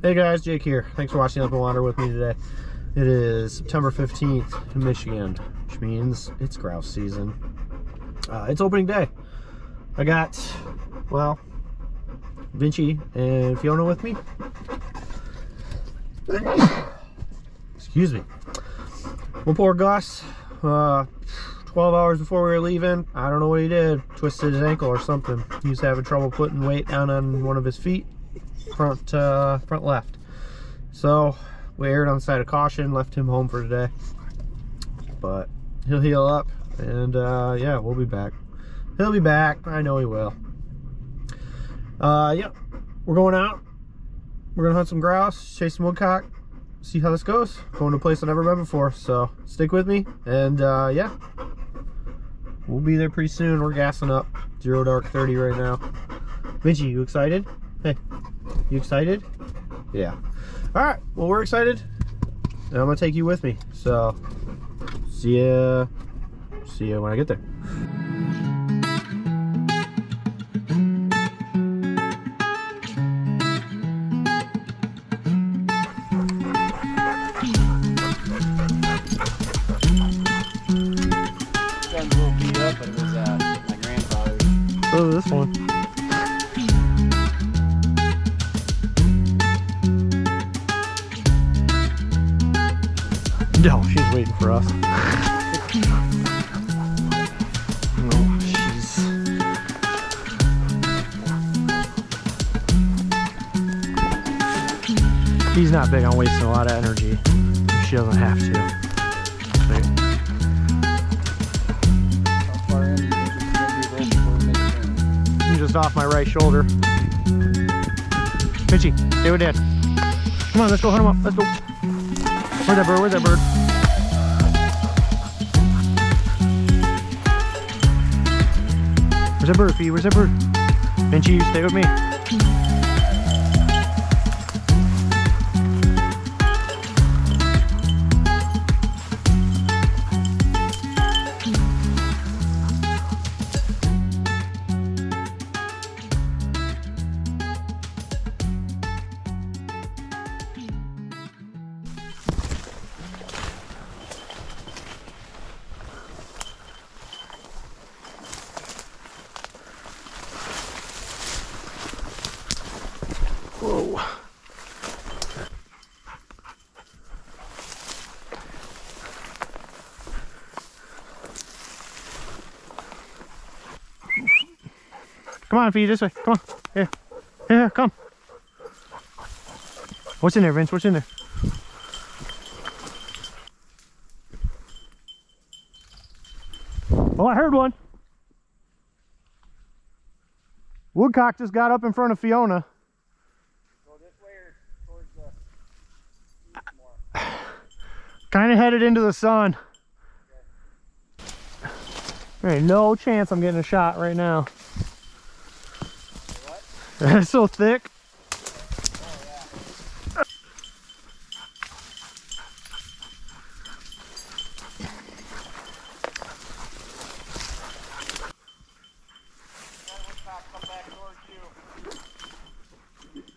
Hey guys, Jake here. Thanks for watching Upland Wander with me today. It is September 15th in Michigan, which means it's grouse season. It's opening day. I got, well, Vinci and Fiona with me. Excuse me. One poor Gus, 12 hours before we were leaving, I don't know what he did. Twisted his ankle or something. He was having trouble putting weight down on one of his feet. Front left. So we erred on the side of caution, left him home for today, but he'll heal up, and yeah, we'll be back. He'll be back. I know he will. Yeah, we're going out. We're gonna hunt some grouse, chase some woodcock, see how this goes. Going to a place I've never been before, so stick with me, and yeah, we'll be there pretty soon. We're gassing up. 0 dark 30 right now. Vinci, you excited? Hey, you excited? Yeah. All right, well, we're excited, and I'm gonna take you with me, so see ya when I get there. Got a little beat up, but it was my grandfather's. Oh, this one. No, she's waiting for us. No, he's not big on wasting a lot of energy. She doesn't have to. Wait. How far in do you think you can get your rope before we make a turn? I'm just off my right shoulder. Mitchie, stay with Dad. Come on, let's go hunt him up. Let's go. Where's that bird? Where's that bird? Where's that bird, Fee? Where's that bird? Vinci, you stay with me. Whoa. Come on, Fee, this way. Come on. Here. Here, come. What's in there, Vince? What's in there? Oh, I heard one. Woodcock just got up in front of Fiona. Kind of headed into the sun. There ain't no chance I'm getting a shot right now. What? It's so thick. Oh, yeah.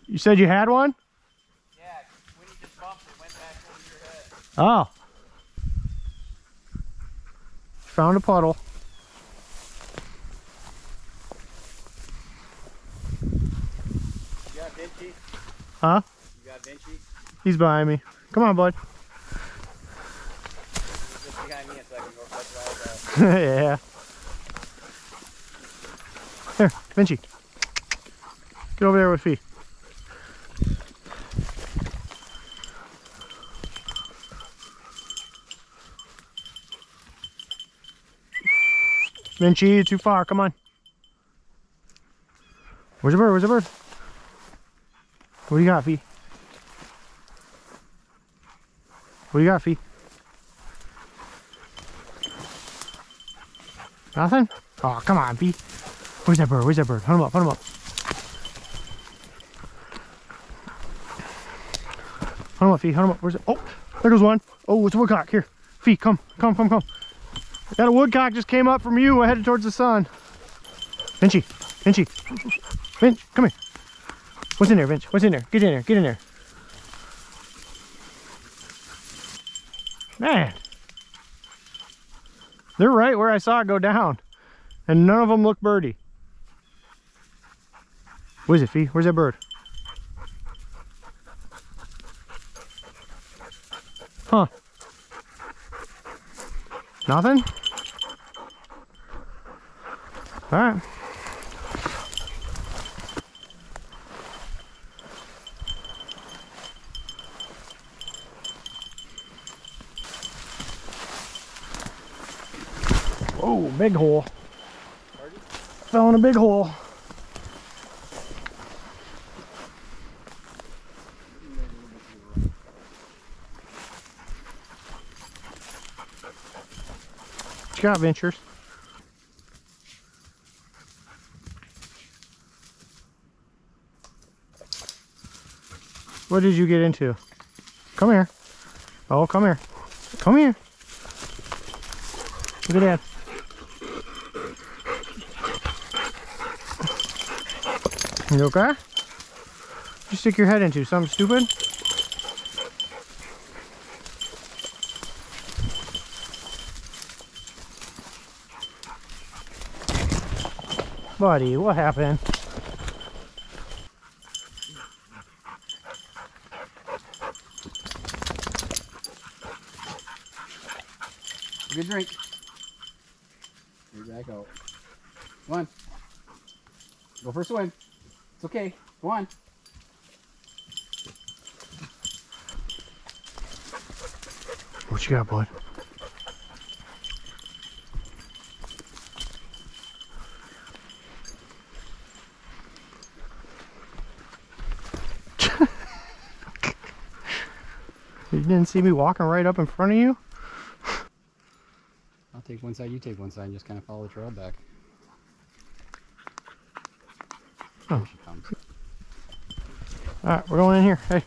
You said you had one? Oh. Found a puddle. You got Vinci? Huh? You got Vinci? He's behind me. Come on, bud. He's just behind me so I can go catch wild. Yeah. Here, Vinci. Get over there with Fee. Vinci, you're too far. Come on. Where's the bird? Where's the bird? What do you got, Fee? What do you got, Fee? Nothing? Oh, come on, Fee. Where's that bird? Where's that bird? Hunt him up. Hunt him up. Hunt him up, Fee. Hunt him up. Where's it? Oh, there goes one. Oh, it's a woodcock. Here. Fee, come. Come. That woodcock just came up from you, headed towards the sun. Vinci, Vinci, Vinci, come here. What's in there, Vinci? What's in there? Get in there, get in there. Man. They're right where I saw it go down. And none of them look birdie. What is it, Fee? Where's that bird? Huh. Nothing? Alright. Oh, big hole. Fell in a big hole. What you got, Ventures? What did you get into? Come here. Oh, come here. Come here. Look at that. You okay? You stick your head into something stupid? Buddy, what happened? Good drink. Here, back out. Come on. Go for a swim. It's okay. Go on. What you got, bud? You didn't see me walking right up in front of you? I'll take one side, you take one side, and just kind of follow the trail back. Oh. Here she comes. Alright, we're going in here. Hey.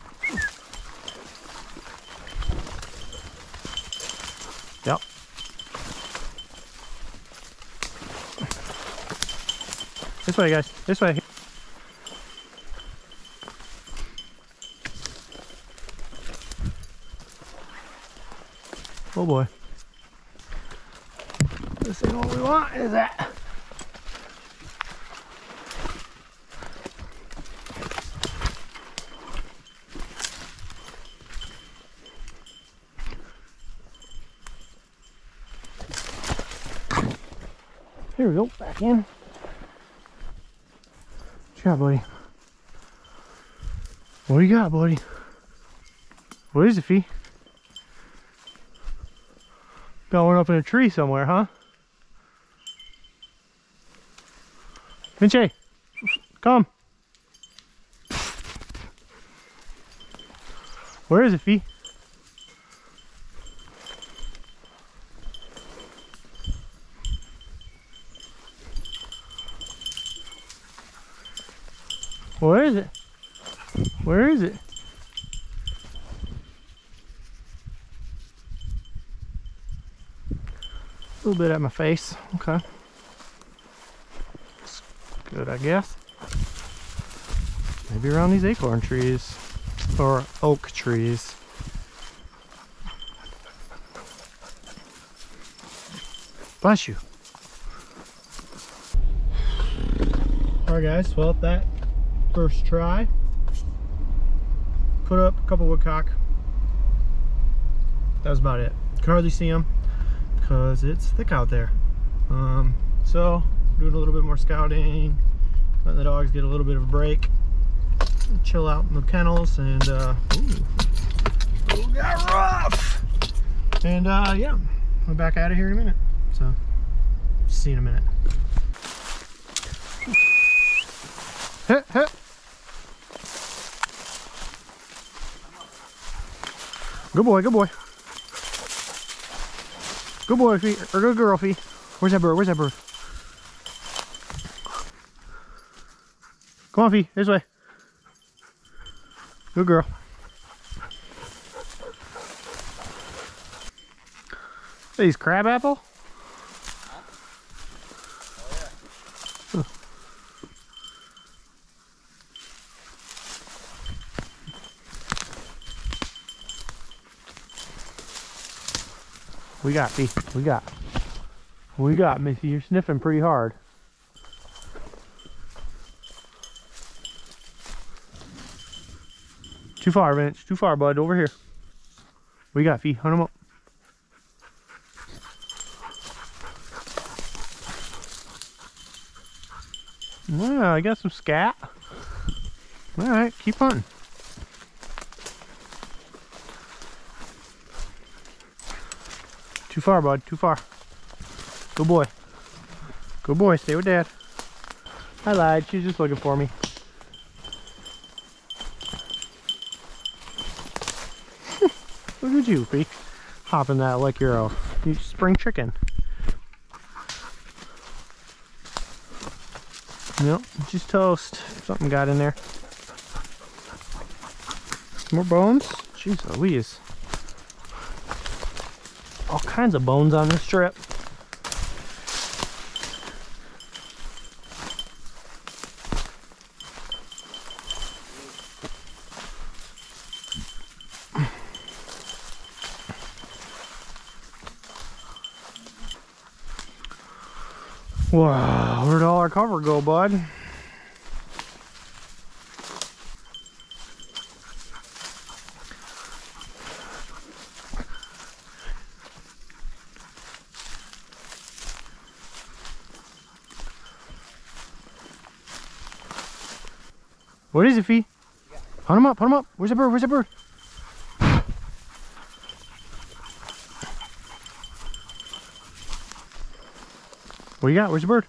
Yep. This way, guys. This way. Oh boy. This ain't what we want, is that? Here we go, back in. What you got, buddy? What do you got, buddy? What is it, Fee? Got one up in a tree somewhere, huh? Vinci, come. Where is it, Fee? Where is it? Where is it? A little bit at my face. Okay. That's good, I guess. Maybe around these acorn trees or oak trees. Bless you. Alright guys, well that first try, put up a couple woodcock. That was about it. Can hardly see them because it's thick out there. So doing a little bit more scouting, letting the dogs get a little bit of a break, chill out in the kennels, and ooh, got rough. And yeah, we're back out of here in a minute. So see you in a minute. Hit, hit. Good boy, good boy. Good boy, Fee, or good girl, Fee. Where's that bird? Where's that bird? Come on, Fee, this way. Good girl. These crab apple? Huh. We got, Fee. We got, Missy. You're sniffing pretty hard. Too far, Vince. Too far, bud. Over here. We got, Fee. Hunt him up. Yeah, I got some scat. All right, keep hunting. Too far, bud. Too far. Good boy. Good boy. Stay with Dad. I lied. She's just looking for me. Look at you, Fee. Hopping that like you're a spring chicken. Nope, just toast. Something got in there. More bones? Jeez Louise. All kinds of bones on this trip. Wow, where'd all our cover go, bud? What is it, Fee? Hunt him up, hunt him up. Where's the bird? Where's the bird? What do you got? Where's the bird?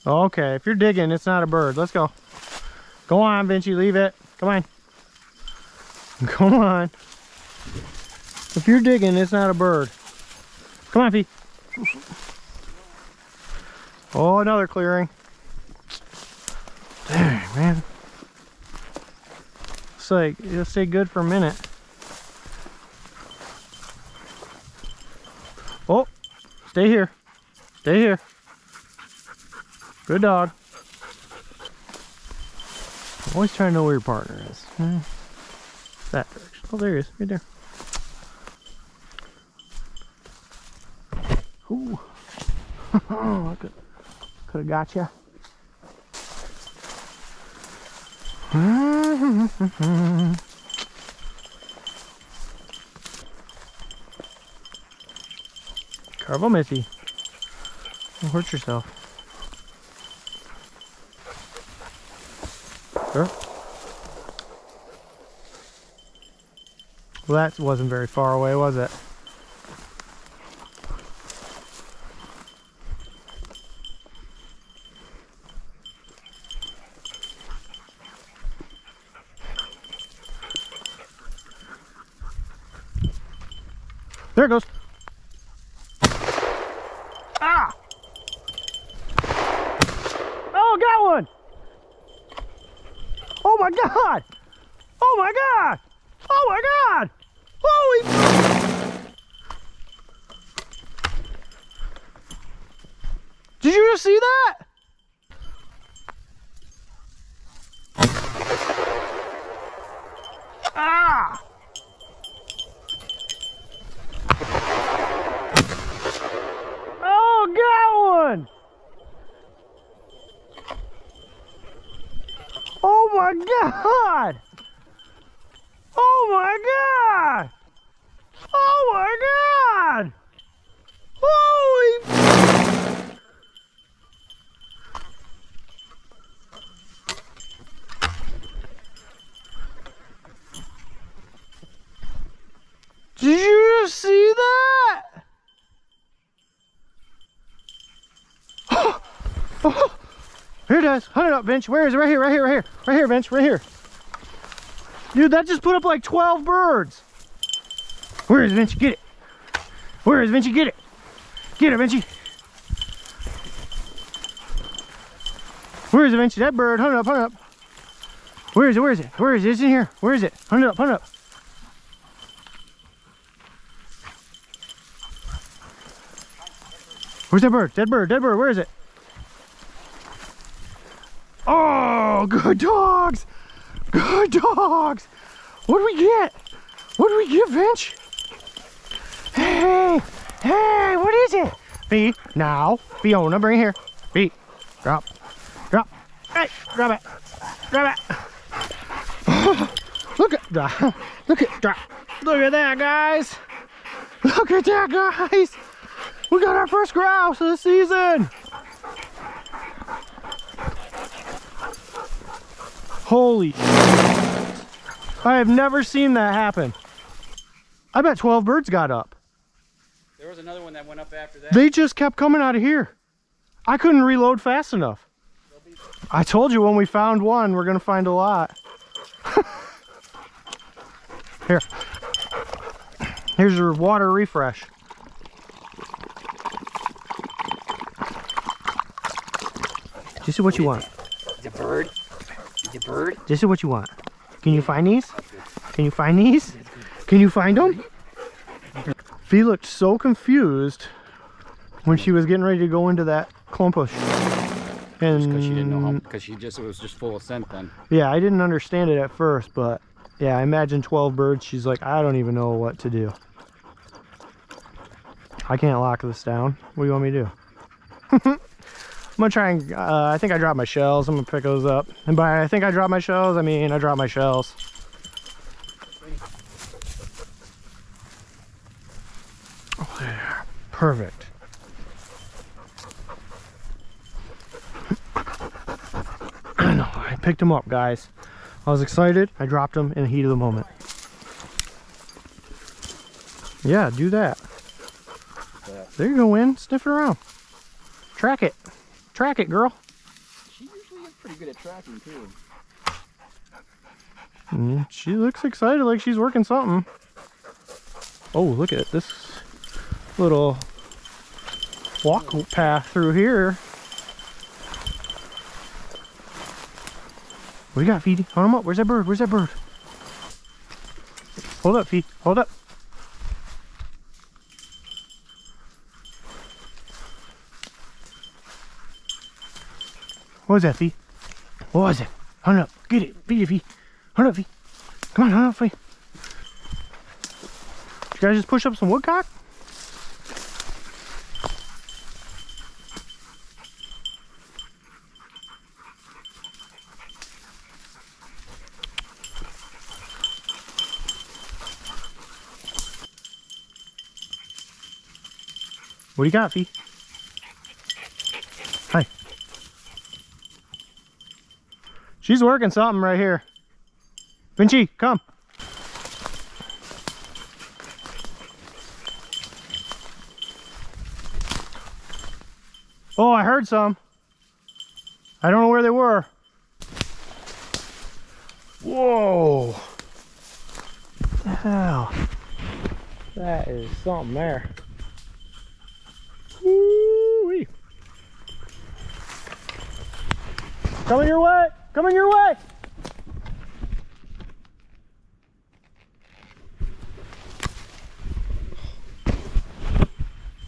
Okay, if you're digging, it's not a bird. Let's go. Go on, Vinci, leave it. Come on. Come on. If you're digging, it's not a bird. Come on, Fee. Oh, another clearing. Dang, man. Looks like it'll stay good for a minute. Oh, stay here. Stay here. Good dog. Always trying to know where your partner is. That direction. Oh, there he is. Right there. Ooh. Oh, could have got you. Careful, Missy. Don't hurt yourself. Sure. Well, that wasn't very far away, was it? There it goes. Ah! Oh, got one! Oh my God! Oh my God! Oh my God! Holy! Did you just see that? Ah! Oh, got one! Oh my God! Oh my God! Oh my God! Holy! Did you see that? Oh. Here it is. Hunt it up, Vince. Where is it? Right here, right here, right here. Right here, Vince. Right here. Dude, that just put up like 12 birds. Where is it, Vince? Get it. Where is it, Vince? Get it. Get it, Vinci. Where is it, Vinci? That bird. Hunt it up, hunt it up. Where is it? Where is it? Where is it? It's in here. Where is it? Hunt it up, hunt it up. Where's that bird? Dead bird, dead bird. Where is it? Oh, good dogs. Good dogs. What do we get? What do we get, Vince? Hey, hey, what is it? B, now, Fiona, bring it here. B, drop, drop. Hey, grab it, grab it. Look at that, look at that. Look at that, guys. Look at that, guys. We got our first grouse of the season. Holy, I have never seen that happen. I bet 12 birds got up. There was another one that went up after that. They just kept coming out of here. I couldn't reload fast enough. I told you when we found one, we're gonna find a lot. Here. Here's your water refresh. This is what you want. It's a bird. It's a bird. This is what you want. Can you find these? Can you find these? Can you find them? Fee looked so confused when she was getting ready to go into that clump of and Because she didn't know how, because it was just full of scent then. yeah, I didn't understand it at first, but yeah, I imagine 12 birds. She's like, I don't even know what to do. I can't lock this down. What do you want me to do? I'm gonna try and I think I dropped my shells. I'm gonna pick those up, and by I think I dropped my shells, I mean I dropped my shells. Oh, there. Perfect. I know, I picked them up, guys. I was excited. I dropped them in the heat of the moment. Yeah, do that. There you go, Win. Sniff it around. Track it. Track it, girl. She usually is pretty good at tracking too. She looks excited, like she's working something. Oh, look at this little walk path through here. What do you got, Feedy? Hold him up. Where's that bird? Where's that bird? Hold up, Feed. Hold up. What was that, Fee? What was it? Hunt it up. Get it. Feed it, Fee. Hunt it up, Fee. Come on, hunt it up, Fee. Did you guys just push up some woodcock? What do you got, Fee? Hi. She's working something right here. Vinci, come. Oh, I heard some. I don't know where they were. Whoa. What the hell? That is something there. Woo-wee. Coming your way! Coming your way!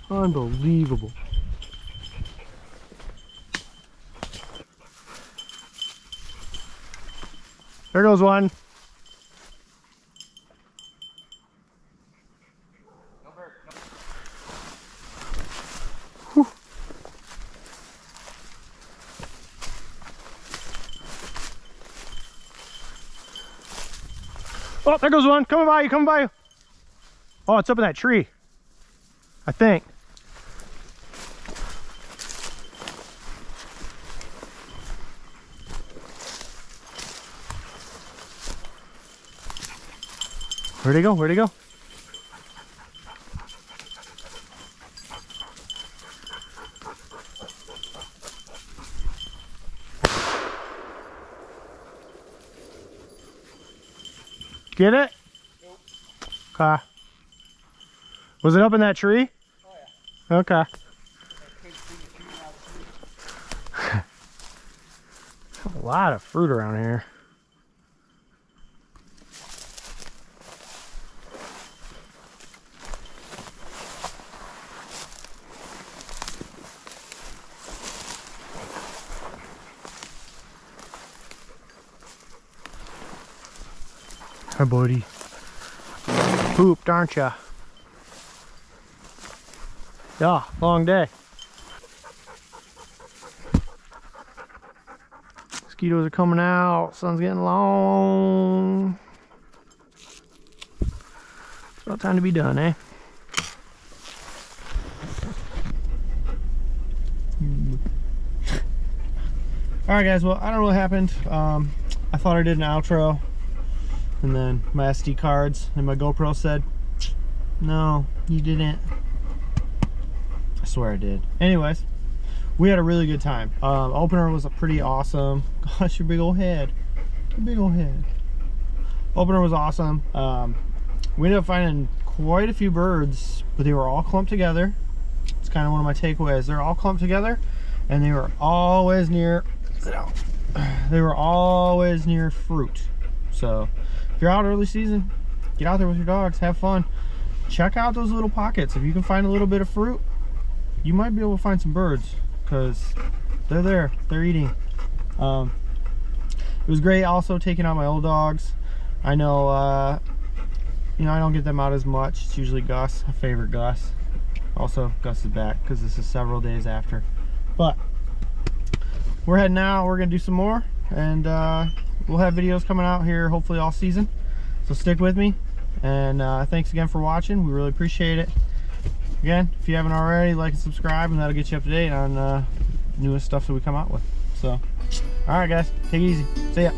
Unbelievable. There goes one. Whew. Oh, there goes one. Coming by you, coming by you. Oh, it's up in that tree, I think. Where'd he go? Where'd he go? Get it? Nope. Okay. Was it up in that tree? Oh yeah. Okay. A lot of fruit around here. Hi, buddy. Pooped, aren't ya? Yeah, long day. Mosquitoes are coming out. Sun's getting long. It's about time to be done, eh? Alright guys, well, I don't know what happened. I thought I did an outro, and then my SD cards and my GoPro said, no, you didn't. I swear I did. Anyways, we had a really good time. Opener was a pretty awesome. Gosh, your big old head. Your big old head. Opener was awesome. We ended up finding quite a few birds, but they were all clumped together. It's kind of one of my takeaways. They're all clumped together, and they were always near, they were always near fruit. So if you're out early season, get out there with your dogs, have fun. Check out those little pockets. If you can find a little bit of fruit, you might be able to find some birds, because they're there, they're eating. It was great also taking out my old dogs. I know, you know, I don't get them out as much. It's usually Gus. I favor Gus. Also, Gus is back because this is several days after. But we're heading out. We're gonna do some more, and we'll have videos coming out here hopefully all season. So stick with me, and thanks again for watching. We really appreciate it. Again, if you haven't already, like and subscribe, and that'll get you up to date on newest stuff that we come out with. So, all right guys, take it easy. See ya.